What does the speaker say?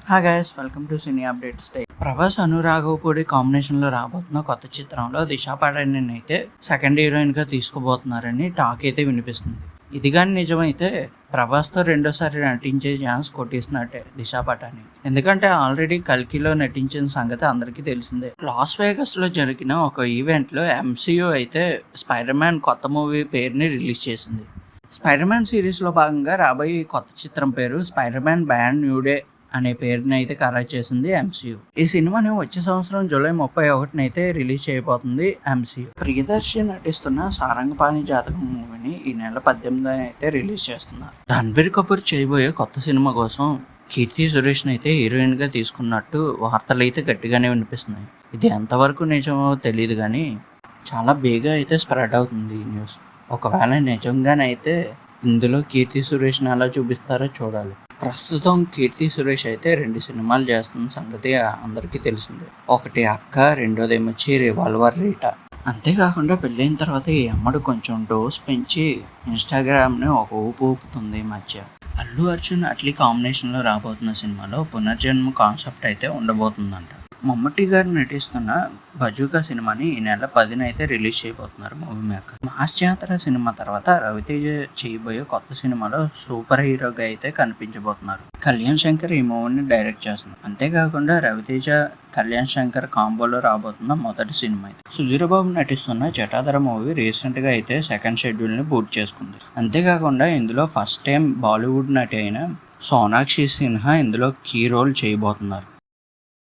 Hi guys, welcome to cine updates day. Prabhas అనురాఘవపూడి కాంబినేషన్లో రాబోతున్న కొత్త చిత్రంలో దిశా పటాని అయితే సెకండ్ హీరోయిన్గా తీసుకుపోతున్నారని టాక్ అయితే వినిపిస్తుంది. ఇది కానీ నిజమైతే ప్రభాస్తో రెండోసారి నటించే ఛాన్స్ కొట్టేసినట్టే దిశా పటాని. ఎందుకంటే ఆల్రెడీ కల్కిలో నటించిన సంగతి అందరికీ తెలిసిందే. లాస్ వేగస్లో జరిగిన ఒక ఈవెంట్లో ఎంసీయూ అయితే స్పైడర్ మ్యాన్ కొత్త మూవీ పేరుని రిలీజ్ చేసింది. స్పైడర్ మ్యాన్ సిరీస్లో భాగంగా రాబోయే కొత్త చిత్రం పేరు spider man brand new day అనే పేరుని అయితే ఖరారు చేసింది ఎంసీయూ. ఈ సినిమాని వచ్చే సంవత్సరం జూలై 31 అయితే రిలీజ్ చేయబోతుంది ఎంసీయూ. ప్రియదర్శి నటిస్తున్న సారంగపాణి జాతకం మూవీని ఈ నెల 18 అయితే రిలీజ్ చేస్తున్నారు. రణబీర్ కపూర్ చేయబోయే కొత్త సినిమా కోసం కీర్తి సురేష్ని అయితే హీరోయిన్గా తీసుకున్నట్టు వార్తలు అయితే గట్టిగానే వినిపిస్తున్నాయి. ఇది ఎంతవరకు నిజమో తెలియదు కానీ చాలా బేగా అయితే స్ప్రెడ్ అవుతుంది ఈ న్యూస్. ఒకవేళ నిజంగానైతే ఇందులో కీర్తి సురేష్ని ఎలా చూపిస్తారో చూడాలి. ప్రస్తుతం కీర్తి సురేష్ అయితే 2 సినిమాలు చేస్తున్న సంగతి అందరికీ తెలిసిందే. ఒకటి అక్క, రెండోది వచ్చి రివాల్వర్ రీటా. అంతేకాకుండా పెళ్ళైన తర్వాత ఈ అమ్మడు కొంచెం డోస్ పెంచి ఇన్స్టాగ్రామ్ని ఒక ఊపు ఊపుతుంది ఈ మధ్య. అల్లు అర్జున్ అట్లీ కాంబినేషన్లో రాబోతున్న సినిమాలో పునర్జన్మ కాన్సెప్ట్ అయితే ఉండబోతుందంట. మమ్మటి గారు నటిస్తున్న బజూకా సినిమాని ఈ నెల 10 అయితే రిలీజ్ చేయబోతున్నారు మూవీ మేకర్. మాస్ జాతర సినిమా తర్వాత రవితేజ చేయబోయే కొత్త సినిమాలో సూపర్ హీరోగా అయితే కనిపించబోతున్నారు. కళ్యాణ్ శంకర్ ఈ మూవీని డైరెక్ట్ చేస్తున్నారు. అంతేకాకుండా రవితేజ కళ్యాణ్ శంకర్ కాంబోలో రాబోతున్న మొదటి సినిమా అయితే. సుధీర్ బాబు నటిస్తున్న జటాధర మూవీ రీసెంట్గా అయితే సెకండ్ షెడ్యూల్ని పూర్తి చేసుకుంది. అంతేకాకుండా ఇందులో ఫస్ట్ టైం బాలీవుడ్ నటి అయిన సోనాక్షి సిన్హా ఇందులో కీ రోల్ చేయబోతున్నారు.